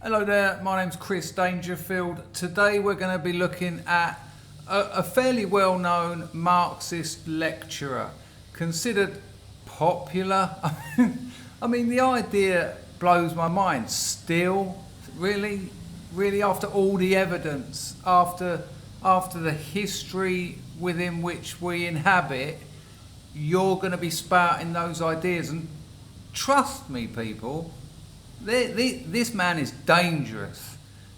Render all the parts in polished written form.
Hello there, my name's Chris Dangerfield. Today we're going to be looking at a fairly well-known Marxist lecturer, considered popular. I mean, the idea blows my mind. Still, really, after all the evidence, after the history within which we inhabit, you're going to be spouting those ideas. And trust me, people, this man is dangerous.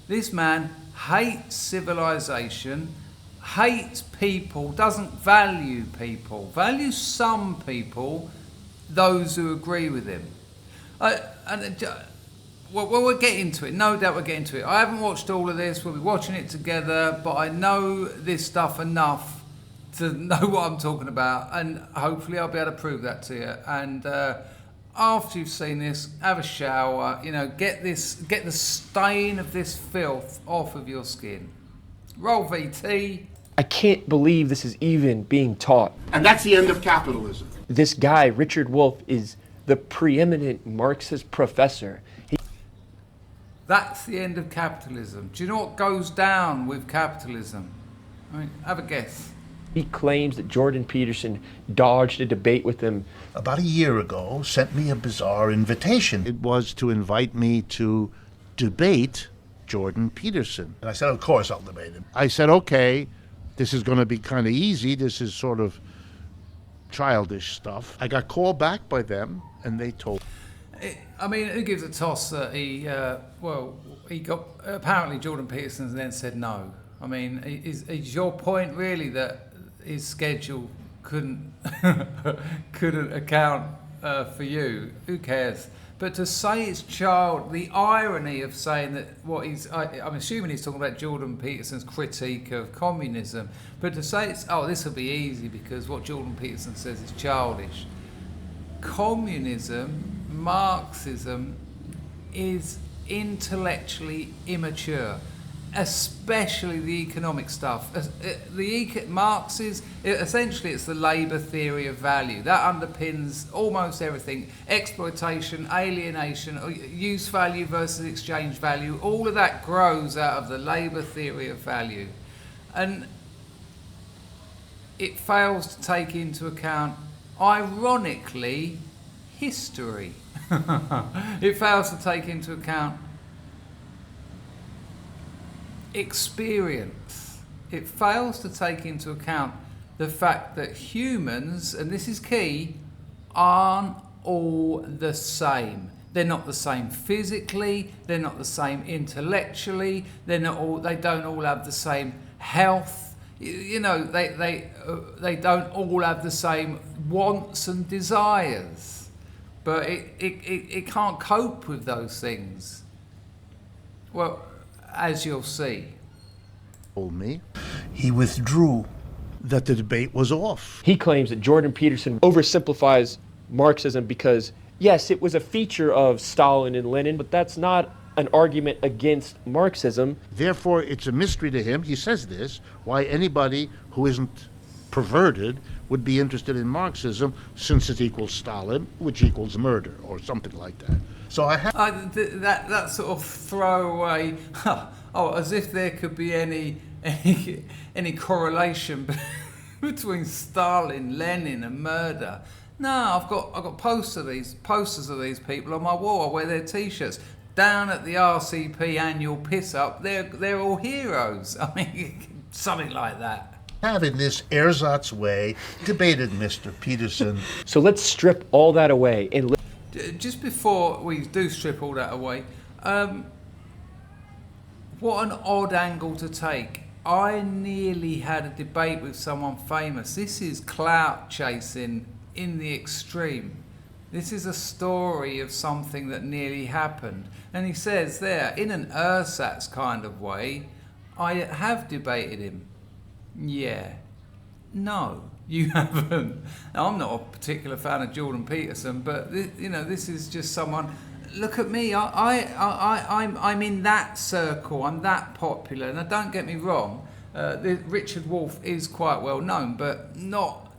This man hates civilization, hates people, doesn't value people, values some people, those who agree with him. We'll get into it, no doubt we'll get into it. I haven't watched all of this, we'll be watching it together, but I know this stuff enough to know what I'm talking about, and hopefully I'll be able to prove that to you. And after you've seen this, have a shower, get the stain of this filth off of your skin. Roll VT. I can't believe this is even being taught. And that's the end of capitalism. This guy, Richard Wolff, is the preeminent Marxist professor. That's the end of capitalism. Do you know what goes down with capitalism? I mean, have a guess. He claims that Jordan Peterson dodged a debate with him. About a year ago, sent me a bizarre invitation. It was to invite me to debate Jordan Peterson. And I said, of course I'll debate him. I said, okay, this is going to be kind of easy. This is sort of childish stuff. I got called back by them, and they told me. I mean, who gives a toss that he got, apparently Jordan Peterson then said no. I mean, is your point really that his schedule couldn't account for you? Who cares? But to say it's the irony of saying that I'm assuming he's talking about Jordan Peterson's critique of communism, but to say this will be easy because what Jordan Peterson says is childish. Communism, Marxism, is intellectually immature, especially the economic stuff. Marx's, essentially it's the labour theory of value. That underpins almost everything. Exploitation, alienation, use value versus exchange value, all of that grows out of the labour theory of value. And it fails to take into account, ironically, history. It fails to take into account experience. It fails to take into account the fact that humans, and this is key, aren't all the same. They're not the same physically, they're not the same intellectually, they don't all have the same health. They don't all have the same wants and desires. But it can't cope with those things. Well, as you'll see. Told me he withdrew, that the debate was off. He claims that Jordan Peterson oversimplifies Marxism because, yes, it was a feature of Stalin and Lenin, but that's not an argument against Marxism. Therefore, it's a mystery to him, he says this, why anybody who isn't perverted would be interested in Marxism, since it equals Stalin, which equals murder, or something like that. So I have that sort of throwaway, as if there could be any correlation between Stalin, Lenin, and murder. No, I've got posters of these people on my wall. I wear their T-shirts. Down at the RCP annual piss up, they're all heroes. I mean, something like that. Have in this ersatz way debated Mr. Peterson. So let's strip all that away and just before we do strip all that away, what an odd angle to take. I nearly had a debate with someone famous. This is clout chasing in the extreme. This is a story of something that nearly happened. And he says there, in an ersatz kind of way, I have debated him. Yeah. No, you haven't. Now, I'm not a particular fan of Jordan Peterson, but this is just someone. Look at me. I'm in that circle. I'm that popular. Now, don't get me wrong. Richard Wolff is quite well known, but not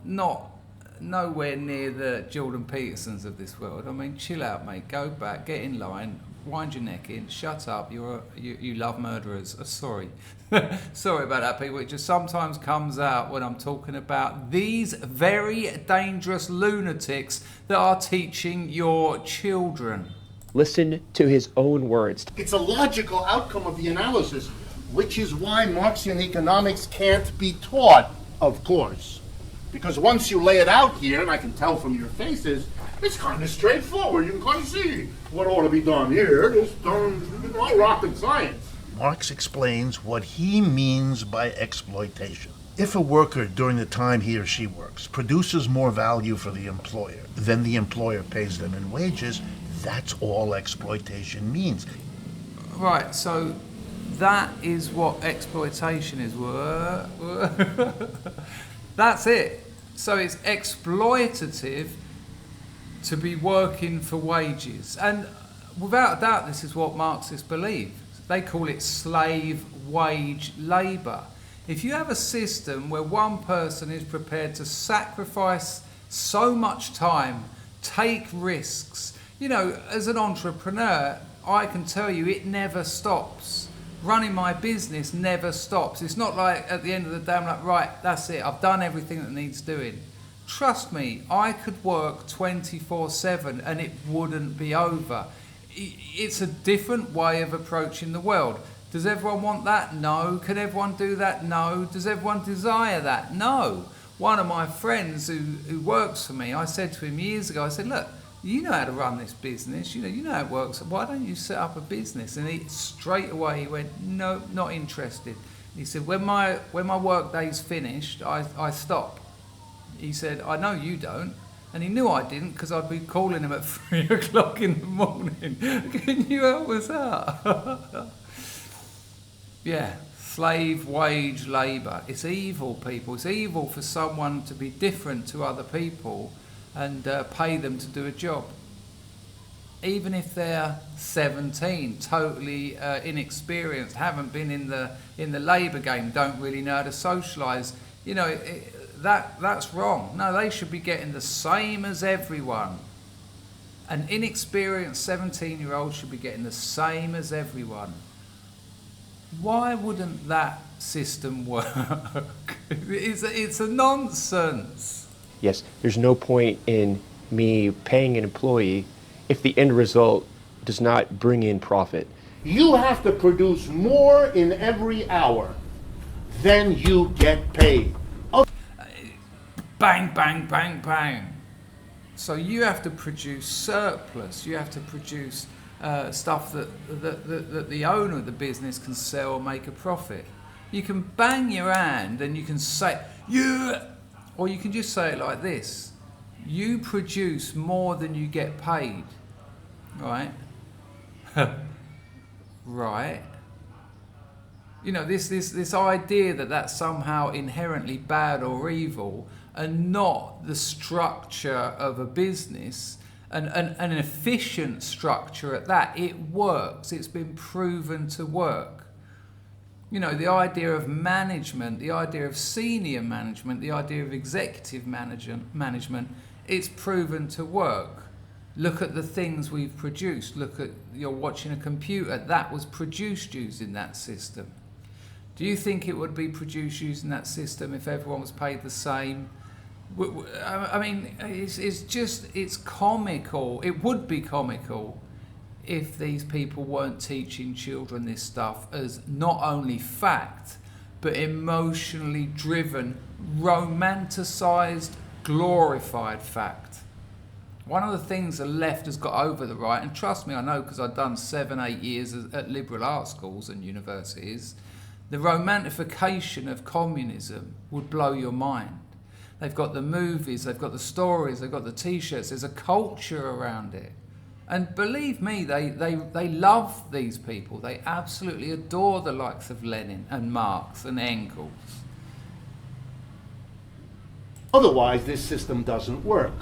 nowhere near the Jordan Petersons of this world. I mean, chill out, mate. Go back, get in line. wind your neck in, shut up, you love murderers. Sorry. Sorry about that, people. It just sometimes comes out when I'm talking about these very dangerous lunatics that are teaching your children. Listen to his own words. It's a logical outcome of the analysis, which is why Marxian economics can't be taught, of course. Because once you lay it out here, and I can tell from your faces, it's kind of straightforward. You can kind of see what ought to be done here. It's not rocket science. Marx explains what he means by exploitation. If a worker during the time he or she works produces more value for the employer than the employer pays them in wages, that's all exploitation means. Right, so that is what exploitation is. That's it. So it's exploitative to be working for wages. And without a doubt, this is what Marxists believe. They call it slave wage labour. If you have a system where one person is prepared to sacrifice so much time, take risks, you know, as an entrepreneur, I can tell you it never stops. Running my business never stops. It's not like at the end of the day I'm like, right, that's it, I've done everything that needs doing. Trust me, I could work 24/7 and it wouldn't be over. It's a different way of approaching the world. Does everyone want that? No. Can everyone do that? No. Does everyone desire that? No. One of my friends who works for me, I said to him years ago, I said, look, you know how to run this business, you know how it works, why don't you set up a business? And he straight away he went, no, not interested. He said, when my work day's finished, I stop. He said, I know you don't. And he knew I didn't because I'd be calling him at 3 o'clock in the morning. Can you help us out? Yeah, slave wage labour. It's evil, people. It's evil for someone to be different to other people and pay them to do a job. Even if they're 17, totally inexperienced, haven't been in the labour game, don't really know how to socialise, you know, that's wrong. No, they should be getting the same as everyone. An inexperienced 17-year-old should be getting the same as everyone. Why wouldn't that system work? It's a nonsense. Yes, there's no point in me paying an employee if the end result does not bring in profit. You have to produce more in every hour than you get paid. Bang, bang, bang, bang. So you have to produce surplus. You have to produce stuff that the owner of the business can sell or make a profit. You can bang your hand and you can say, yeah, or you can just say it like this. You produce more than you get paid, right? Right. You know, this idea that that's somehow inherently bad or evil and not the structure of a business, and an efficient structure at that, it works. It's been proven to work. You know, the idea of management, the idea of senior management, the idea of executive management, it's proven to work. Look at the things we've produced. Look at, you're watching a computer, that was produced using that system. Do you think it would be produced using that system if everyone was paid the same? I mean, it's comical. It would be comical if these people weren't teaching children this stuff as not only fact, but emotionally driven, romanticised, glorified fact. One of the things the left has got over the right, and trust me, I know because I've done 7-8 years at liberal arts schools and universities, the romanification of communism would blow your mind. They've got the movies, they've got the stories, they've got the t-shirts, there's a culture around it. And believe me, they love these people. They absolutely adore the likes of Lenin and Marx and Engels. Otherwise, this system doesn't work.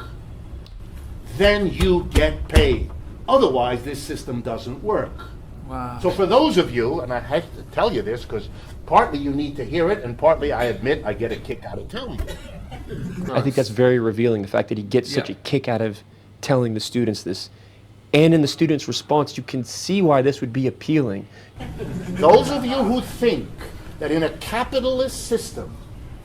Then you get paid. Otherwise, this system doesn't work. Wow. So for those of you, and I have to tell you this because partly you need to hear it and partly I admit I get a kick out of telling you. I think that's very revealing, the fact that he gets such a kick out of telling the students this. And in the student's response, you can see why this would be appealing. Those of you who think that in a capitalist system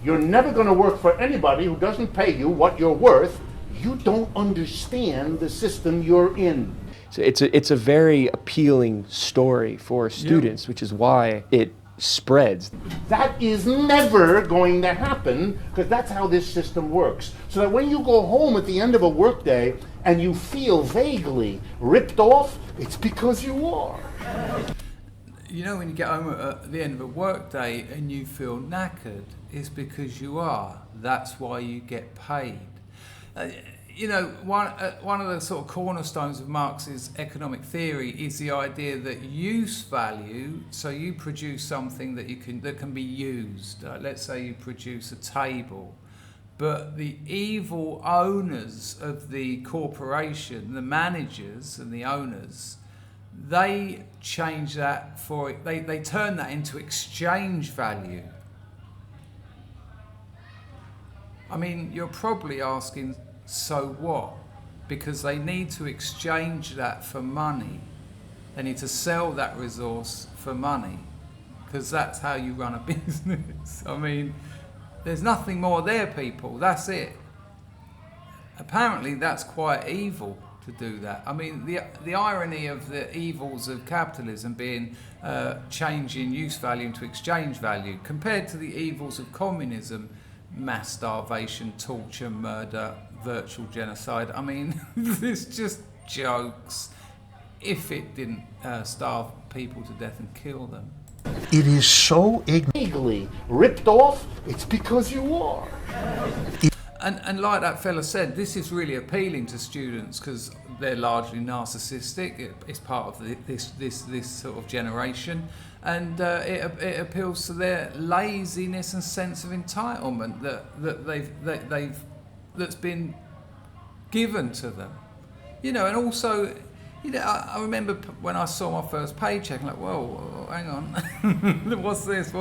you're never going to work for anybody who doesn't pay you what you're worth, you don't understand the system you're in. So it's a very appealing story for students, which is why it spreads. That is never going to happen, because that's how this system works. So that when you go home at the end of a workday and you feel vaguely ripped off, it's because you are. You know, when you get home at the end of a workday and you feel knackered, it's because you are. That's why you get paid. You know, one of the sort of cornerstones of Marx's economic theory is the idea that use value. So you produce something that can be used. Let's say you produce a table, but the evil owners of the corporation, the managers and the owners, they change that for it. They turn that into exchange value. I mean, you're probably asking, so what? Because they need to exchange that for money. They need to sell that resource for money, because that's how you run a business. I mean, there's nothing more there, people. That's it. Apparently, that's quite evil to do that. I mean, the irony of the evils of capitalism being changing use value into exchange value, compared to the evils of communism, mass starvation, torture, murder, virtual genocide. I mean, it's just jokes. If it didn't starve people to death and kill them. It is so ignorant. Vaguely ripped off, it's because you are. And like that fella said, this is really appealing to students because they're largely narcissistic. It's part of this sort of generation, and it appeals to their laziness and sense of entitlement that's been given to them. You know, and also, you know, I remember when I saw my first paycheck, I'm like, whoa, hang on, what's this?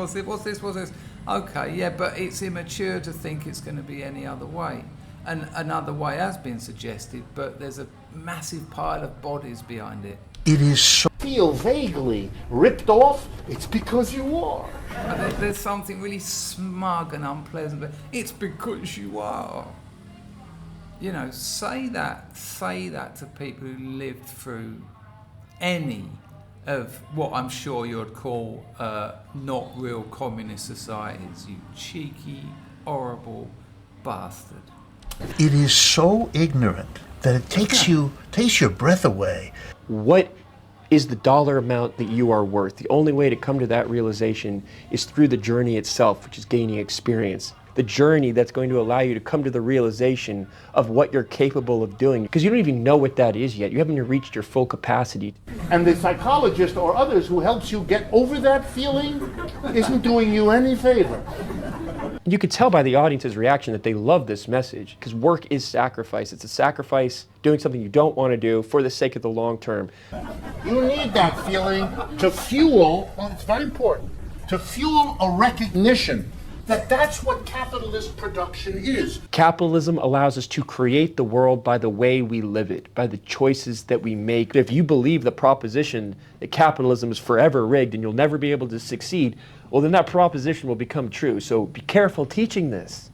Okay, yeah, but it's immature to think it's going to be any other way. And another way has been suggested, but there's a massive pile of bodies behind it. It is so. Feel vaguely ripped off, it's because you are. There's something really smug and unpleasant, but it's because you are. You know, say that to people who lived through any of what I'm sure you'd call not real communist societies, you cheeky, horrible bastard. It is so ignorant that it takes your breath away. What is the dollar amount that you are worth? The only way to come to that realization is through the journey itself, which is gaining experience. The journey that's going to allow you to come to the realization of what you're capable of doing, because you don't even know what that is yet. You haven't even reached your full capacity. And the psychologist or others who helps you get over that feeling isn't doing you any favor. You could tell by the audience's reaction that they love this message, because work is sacrifice. It's a sacrifice doing something you don't want to do for the sake of the long term. You need that feeling to fuel, well, it's very important, to fuel a recognition that that's what capitalist production is. Capitalism allows us to create the world by the way we live it, by the choices that we make. If you believe the proposition that capitalism is forever rigged and you'll never be able to succeed, well, then that proposition will become true. So be careful teaching this.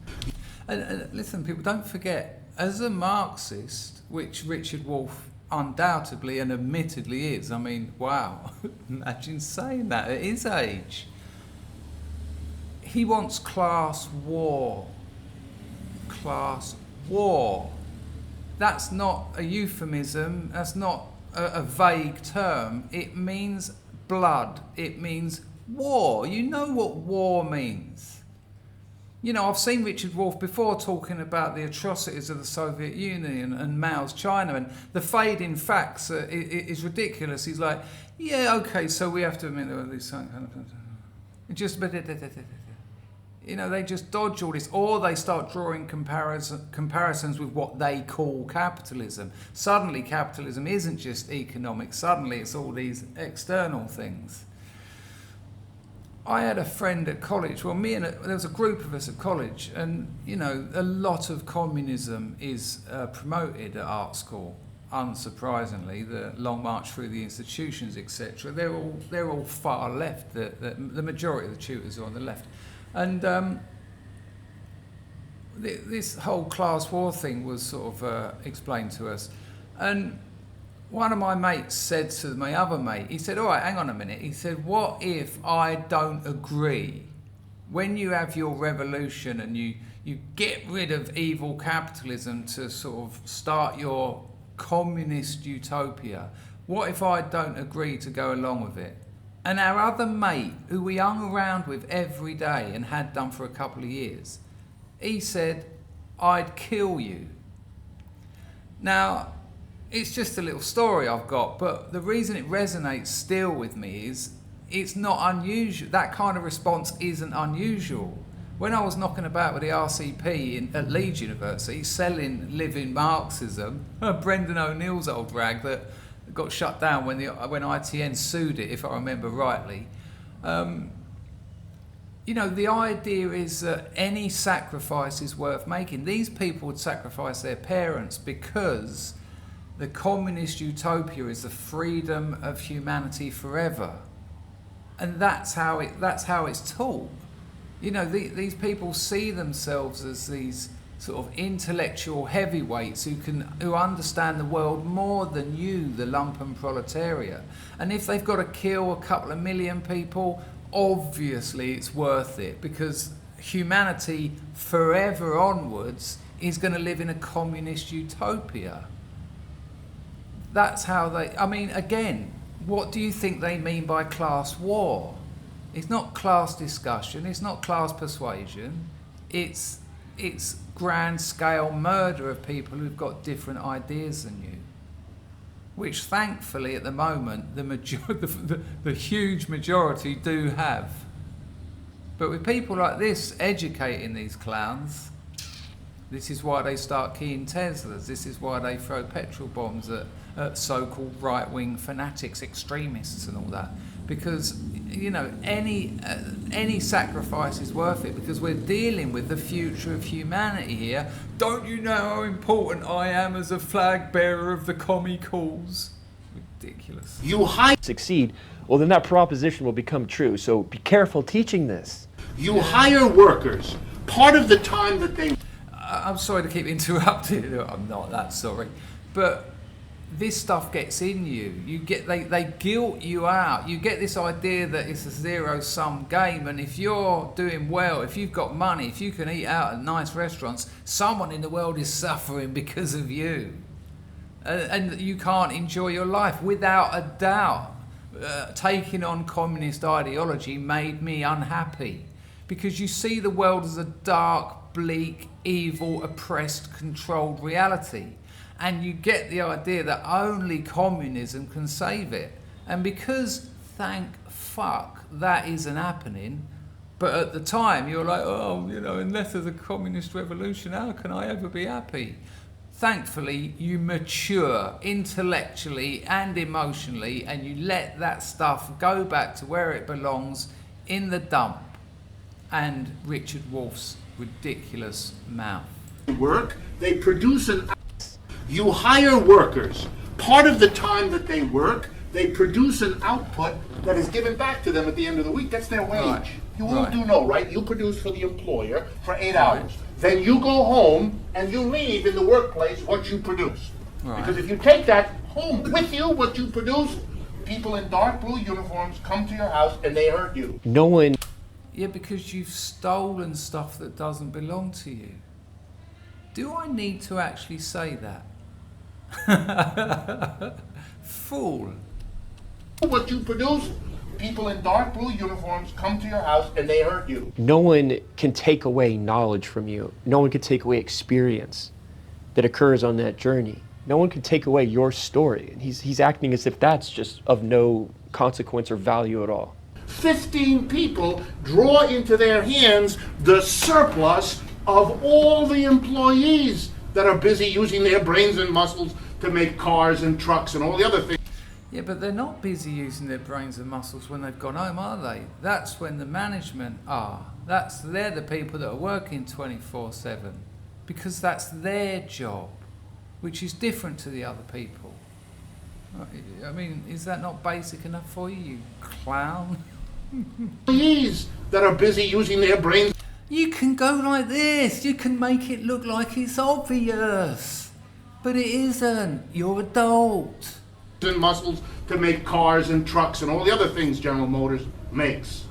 And listen, people, don't forget, as a Marxist, which Richard Wolff undoubtedly and admittedly is, I mean, wow, imagine saying that at his age. He wants class war. Class war. That's not a euphemism. That's not a vague term. It means blood. It means war. You know what war means. You know, I've seen Richard Wolff before talking about the atrocities of the Soviet Union and Mao's China, and the fading facts is ridiculous. He's like, yeah, okay, so we have to admit there were these kind of... Just... You know, they just dodge all this, or they start drawing comparisons with what they call capitalism. Suddenly capitalism isn't just economic, suddenly it's all these external things. I had a friend at college, well, there was a group of us at college, and, you know, a lot of communism is promoted at art school. unsurprisingly, the Long March Through the Institutions, etc., they're all far left. The majority of the tutors are on the left, and this whole class war thing was sort of explained to us. And one of my mates said to my other mate, he said, "All right, hang on a minute." He said, "What if I don't agree? When you have your revolution and you get rid of evil capitalism to sort of start your communist utopia, what if I don't agree to go along with it?" And our other mate, who we hung around with every day and had done for a couple of years, he said, "I'd kill you." Now, it's just a little story I've got, but the reason it resonates still with me is it's not unusual. That kind of response isn't unusual. When I was knocking about with the RCP at Leeds University selling living Marxism, Brendan O'Neill's old rag that got shut down when ITN sued it, if I remember rightly, you know, the idea is that any sacrifice is worth making. These people would sacrifice their parents because the communist utopia is the freedom of humanity forever. And that's how it's taught. You know, these people see themselves as these sort of intellectual heavyweights who understand the world more than you, the lumpen proletariat. And if they've got to kill a couple of million people, obviously it's worth it, because humanity forever onwards is going to live in a communist utopia. That's how they, I mean, again, what do you think they mean by class war? It's not class discussion, it's not class persuasion, it's grand scale murder of people who've got different ideas than you, which thankfully at the moment the huge majority do have. But with people like this educating these clowns, this is why they start keying Teslas, this is why they throw petrol bombs at so-called right-wing fanatics, extremists and all that. Because, you know, any sacrifice is worth it, because we're dealing with the future of humanity here. Don't you know how important I am as a flag bearer of the commie cause? Ridiculous. You hire Succeed, well then that proposition will become true. So be careful teaching this. You hire workers. Part of the time that they... I'm sorry to keep interrupting. I'm not that sorry. But this stuff gets in you. They guilt you out. You get this idea that it's a zero-sum game, and if you're doing well, if you've got money, if you can eat out at nice restaurants, someone in the world is suffering because of you. And you can't enjoy your life. Without a doubt, taking on communist ideology made me unhappy, because you see the world as a dark, bleak, evil, oppressed, controlled reality. And you get the idea that only communism can save it. And because, thank fuck, that isn't happening, but at the time you're like, oh, you know, unless there's a communist revolution, how can I ever be happy? Thankfully, you mature intellectually and emotionally, and you let that stuff go back to where it belongs, in the dump and Richard Wolff's ridiculous mouth. work, they produce an... You hire workers. Part of the time that they work, they produce an output that is given back to them at the end of the week. That's their wage. Right. You all Right. do know, right? You produce for the employer for 8 hours. Then you go home and you leave in the workplace what you produce. Right. Because if you take that home with you, what you produce, people in dark blue uniforms come to your house and they hurt you. No one Yeah, because you've stolen stuff that doesn't belong to you. Do I need to actually say that? Fool. What you produce, people in dark blue uniforms come to your house and they hurt you. No one can take away knowledge from you. No one can take away experience that occurs on that journey. No one can take away your story. And he's acting as if that's just of no consequence or value at all. 15 people draw into their hands the surplus of all the employees that are busy using their brains and muscles to make cars and trucks and all the other things. Yeah, but they're not busy using their brains and muscles when they've gone home, are they? That's when the management are. They're the people that are working 24/7, because that's their job, which is different to the other people. I mean, is that not basic enough for you, you clown? Employees that are busy using their brains You can go like this. You can make it look like it's obvious. But it isn't. You're adult. and muscles to make cars and trucks and all the other things General Motors makes.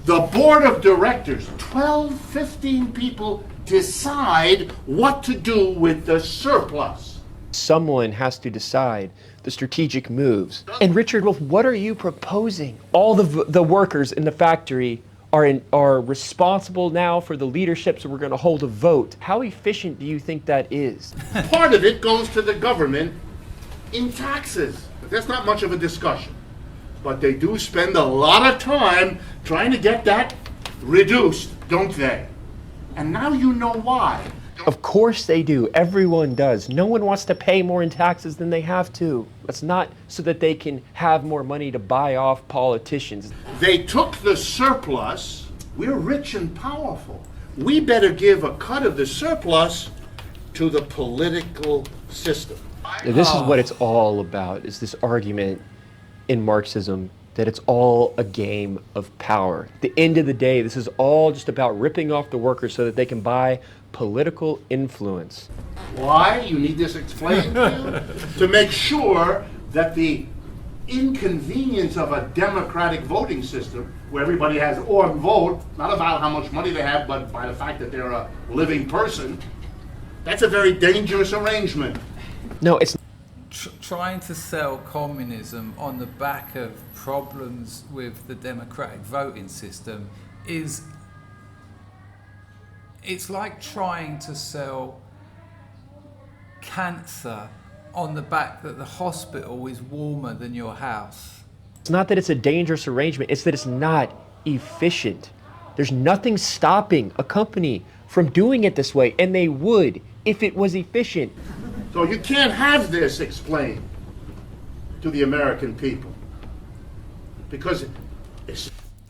The board of directors, 12, 15 people, decide what to do with the surplus. Someone has to decide the strategic moves. And Richard Wolff, what are you proposing? All the workers in the factory are responsible now for the leadership, so we're going to hold a vote. How efficient do you think that is? Part of it goes to the government in taxes. But that's not much of a discussion. But they do spend a lot of time trying to get that reduced, don't they? And now you know why. Of course they do. Everyone does. No one wants to pay more in taxes than they have to. It's not so that they can have more money to buy off politicians. They took the surplus. We're rich and powerful. We better give a cut of the surplus to the political system. Now, this is what it's all about, is this argument in Marxism that it's all a game of power. At the end of the day, this is all just about ripping off the workers so that they can buy political influence. Why? You need this explained to you? To make sure that the inconvenience of a democratic voting system, where everybody has one vote, not about how much money they have, but by the fact that they're a living person, that's a very dangerous arrangement. No, it's Trying to sell communism on the back of problems with the democratic voting system it's like trying to sell cancer on the back that the hospital is warmer than your house. It's not that it's a dangerous arrangement, it's that it's not efficient. There's nothing stopping a company from doing it this way, and they would if it was efficient. So you can't have this explained to the American people. Because it's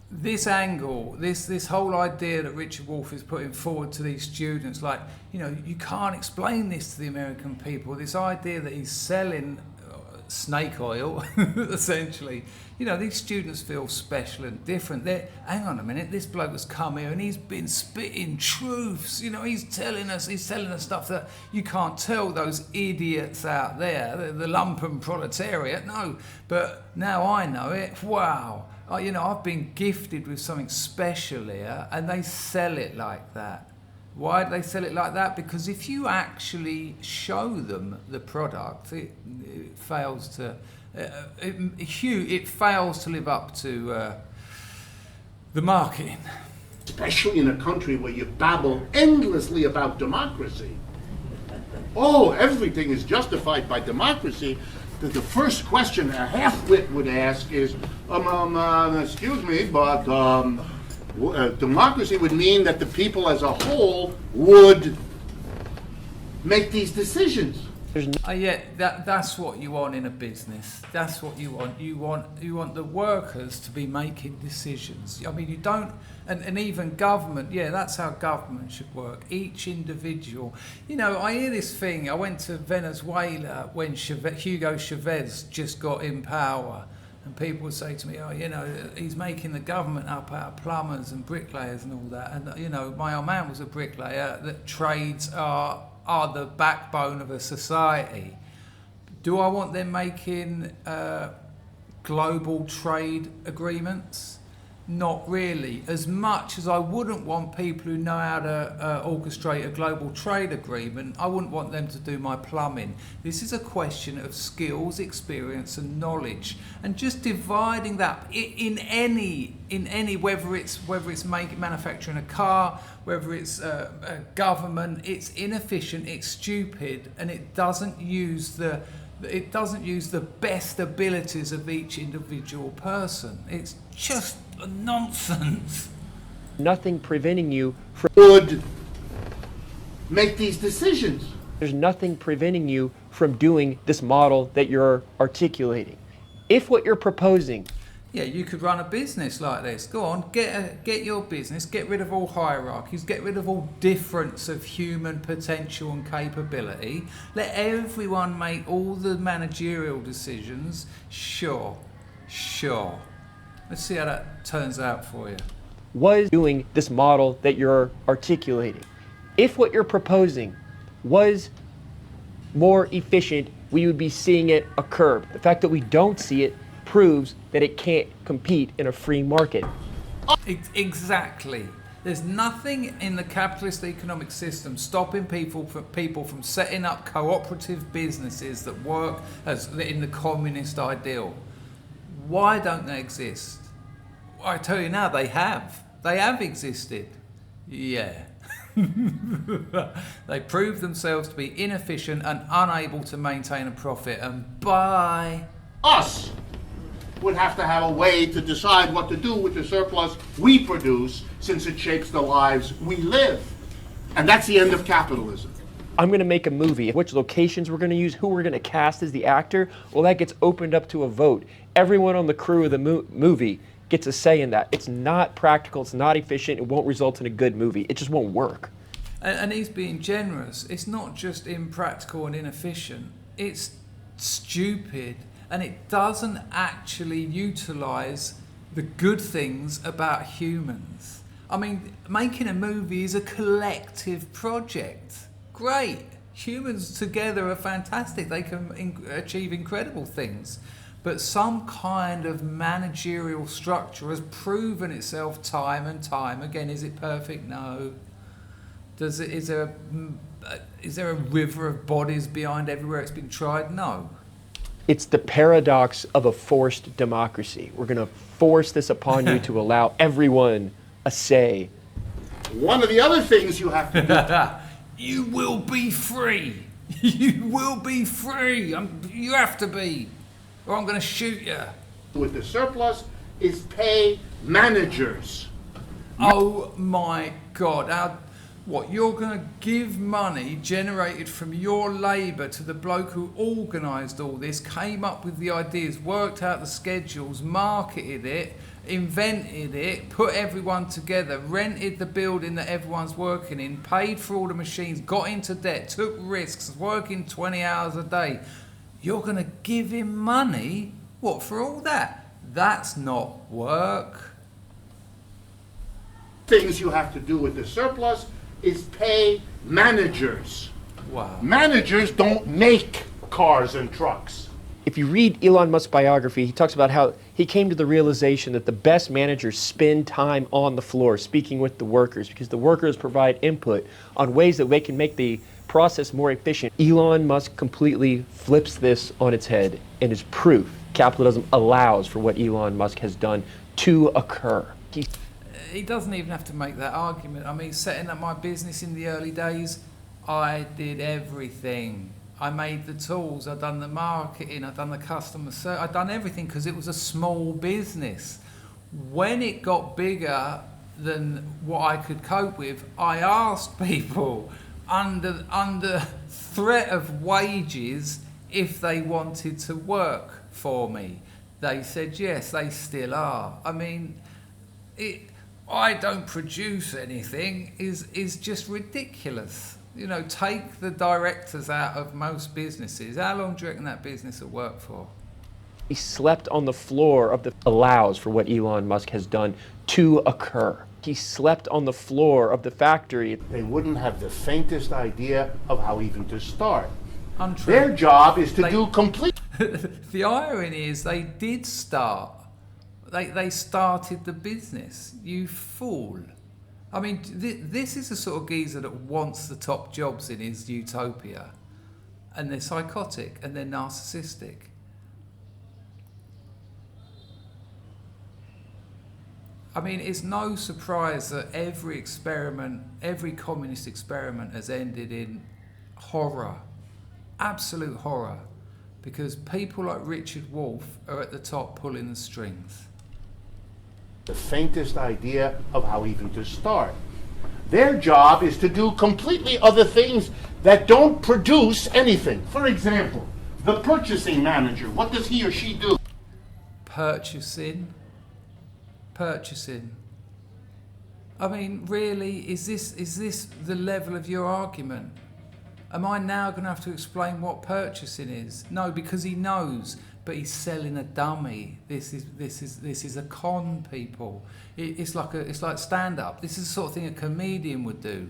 This angle, this whole idea that Richard Wolff is putting forward to these students, like, you know, you can't explain this to the American people. This idea that he's selling snake oil, essentially. You know, these students feel special and different. Hang on a minute, this bloke has come here and he's been spitting truths. You know, he's telling us stuff that you can't tell those idiots out there, the lumpen proletariat. No, but now I know it. Wow. You know, I've been gifted with something special here, and they sell it like that. Why do they sell it like that? Because if you actually show them the product, it fails to live up to the marketing. especially in a country where you babble endlessly about democracy. Oh, everything is justified by democracy. That the first question a half-wit would ask is, excuse me, but democracy would mean that the people as a whole would make these decisions. Yeah, that's what you want in a business. That's what you want. You want the workers to be making decisions. I mean, you don't, and even government. Yeah, that's how government should work. Each individual. You know, I hear this thing. I went to Venezuela when Hugo Chavez just got in power, and people would say to me, "Oh, you know, he's making the government up out of plumbers and bricklayers and all that." And you know, my old man was a bricklayer. That trades are the backbone of a society. Do I want them making global trade agreements? Not really. As much as I wouldn't want people who know how to orchestrate a global trade agreement, I wouldn't want them to do my plumbing. This is a question of skills, experience and knowledge, and just dividing that in any whether it's manufacturing a car, whether it's government. It's inefficient, it's stupid, and it doesn't use the best abilities of each individual person. It's just nonsense. Nothing preventing you from Would make these decisions. There's nothing preventing you from doing this model that you're articulating. If what you're proposing Yeah, you could run a business like this. Go on, get your business, get rid of all hierarchies, get rid of all difference of human potential and capability. Let everyone make all the managerial decisions. Sure. Let's see how that turns out for you. Was doing this model that you're articulating. If what you're proposing was more efficient, we would be seeing it occur. The fact that we don't see it proves that it can't compete in a free market. Exactly. There's nothing in the capitalist economic system stopping people from setting up cooperative businesses that work as in the communist ideal. Why don't they exist? I tell you now, they have. They have existed. Yeah. They proved themselves to be inefficient and unable to maintain a profit, and by Us would have to have a way to decide what to do with the surplus we produce, since it shapes the lives we live. And that's the end of capitalism. I'm going to make a movie. Which locations we're going to use, who we're going to cast as the actor, well, that gets opened up to a vote. Everyone on the crew of the movie gets a say in that. It's not practical, it's not efficient, it won't result in a good movie. It just won't work. And he's being generous. It's not just impractical and inefficient, it's stupid, and it doesn't actually utilize the good things about humans. I mean, making a movie is a collective project. Great. Humans together are fantastic. They can achieve incredible things. But some kind of managerial structure has proven itself time and time again. Is it perfect? No. Is there a river of bodies behind everywhere it's been tried? No. It's the paradox of a forced democracy. We're going to force this upon you to allow everyone a say. One of the other things you have to do. You will be free. You will be free. You have to be, or I'm going to shoot you. With the surplus is pay managers. Oh my God. What, you're going to give money generated from your labour to the bloke who organised all this, came up with the ideas, worked out the schedules, marketed it, invented it, put everyone together, rented the building that everyone's working in, paid for all the machines, got into debt, took risks, working 20 hours a day. You're going to give him money? What, for all that? That's not work. Things you have to do with the surplus is pay managers. Wow. Managers don't make cars and trucks. If you read Elon Musk's biography, he talks about how he came to the realization that the best managers spend time on the floor speaking with the workers, because the workers provide input on ways that they can make the process more efficient. Elon Musk completely flips this on its head and is proof capitalism allows for what Elon Musk has done to occur. He doesn't even have to make that argument. I mean, setting up my business in the early days, I did everything. I made the tools, I'd done the marketing, I'd done the customer service, I'd done everything because it was a small business. When it got bigger than what I could cope with, I asked people under threat of wages if they wanted to work for me. They said yes, they still are. I mean, I don't produce anything is just ridiculous. You know, take the directors out of most businesses. How long do you reckon that business will work for? He slept on the floor of the allows for what Elon Musk has done to occur. He slept on the floor of the factory. They wouldn't have the faintest idea of how even to start. Untrue. Their job is to do complete. The irony is they did start. They started the business. You fool. I mean, this is the sort of geezer that wants the top jobs in his utopia. And they're psychotic and they're narcissistic. I mean, it's no surprise that every communist experiment has ended in horror, absolute horror, because people like Richard Wolff are at the top pulling the strings. The faintest idea of how even to start. Their job is to do completely other things that don't produce anything. For example, the purchasing manager, what does he or she do? Purchasing. I mean, really, is this the level of your argument? Am I now going to have to explain what purchasing is? No, because he knows, but he's selling a dummy. This is a con, people. It's like stand up. This is the sort of thing a comedian would do.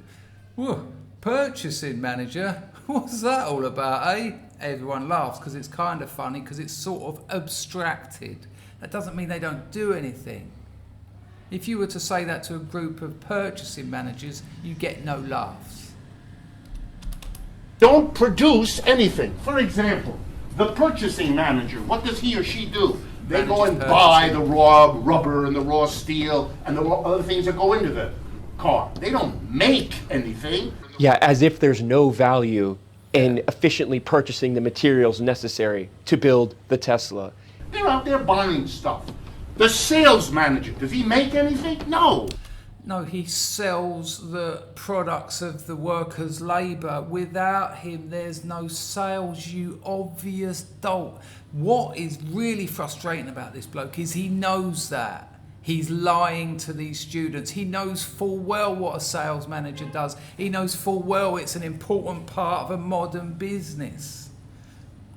Whoa, purchasing manager. What's that all about, eh? Everyone laughs because it's kind of funny because it's sort of abstracted. That doesn't mean they don't do anything. If you were to say that to a group of purchasing managers, you get no laughs. Don't produce anything. For example, the purchasing manager, what does he or she do? They go and buy the raw rubber and the raw steel and the other things that go into the car. They don't make anything. Yeah, as if there's no value in efficiently purchasing the materials necessary to build the Tesla. They're out there buying stuff. The sales manager, does he make anything? No. No, he sells the products of the workers' labour. Without him, there's no sales, you obvious dolt. What is really frustrating about this bloke is he knows that. He's lying to these students. He knows full well what a sales manager does. He knows full well it's an important part of a modern business.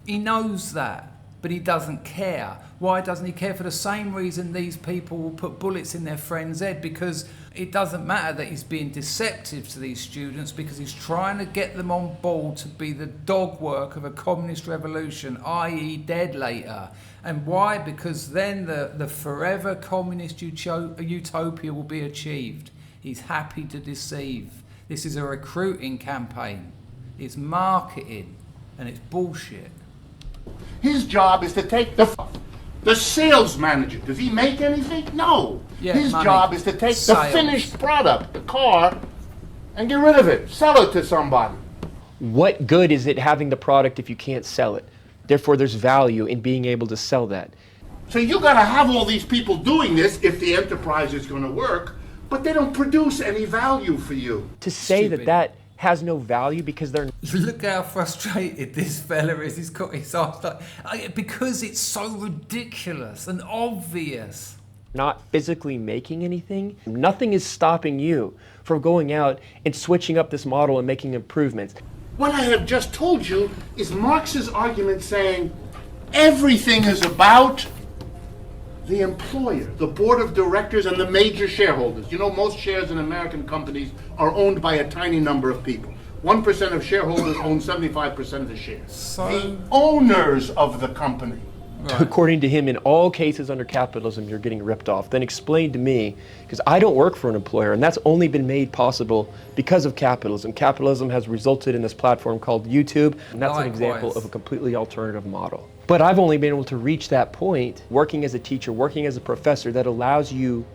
He knows that, but he doesn't care. Why doesn't he care? For the same reason these people will put bullets in their friend's head, because it doesn't matter that he's being deceptive to these students, because he's trying to get them on board to be the dog work of a communist revolution, i.e. dead later. And why? Because then the forever communist utopia will be achieved. He's happy to deceive. This is a recruiting campaign. It's marketing, and it's bullshit. His job is to take the sales manager. Does he make anything? No. Yeah, his money. job is to take Sales. the finished product, the car, and get rid of it. Sell it to somebody. What good is it having the product if you can't sell it? Therefore, there's value in being able to sell that. So you got to have all these people doing this if the enterprise is going to work, but they don't produce any value for you. To say Stupid. that has no value because they're Look how frustrated this fella is. He's got his arse like, because it's so ridiculous and obvious. not physically making anything. Nothing is stopping you from going out and switching up this model and making improvements. What I have just told you is Marx's argument saying everything is about the employer, the board of directors, and the major shareholders. You know, most shares in American companies are owned by a tiny number of people. 1% of shareholders own 75% of the shares. The owners of the company. Right. According to him, in all cases under capitalism, you're getting ripped off. Then explain to me, because I don't work for an employer, and that's only been made possible because of capitalism. Capitalism has resulted in this platform called YouTube, and that's an example of a completely alternative model. But I've only been able to reach that point, working as a teacher, working as a professor, that allows you,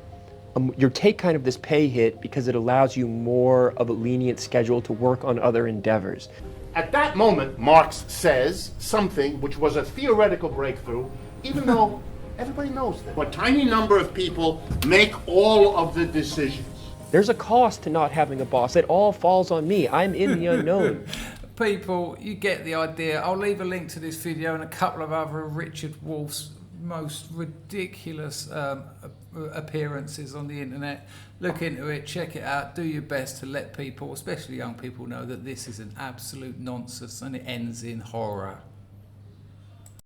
you take kind of this pay hit because it allows you more of a lenient schedule to work on other endeavors. At that moment, Marx says something which was a theoretical breakthrough, even though everybody knows that. A tiny number of people make all of the decisions. There's a cost to not having a boss. It all falls on me. I'm in the unknown. People, you get the idea. I'll leave a link to this video and a couple of other Richard Wolff's most ridiculous appearances on the internet. Look into it, check it out, do your best to let people, especially young people, know that this is an absolute nonsense and it ends in horror.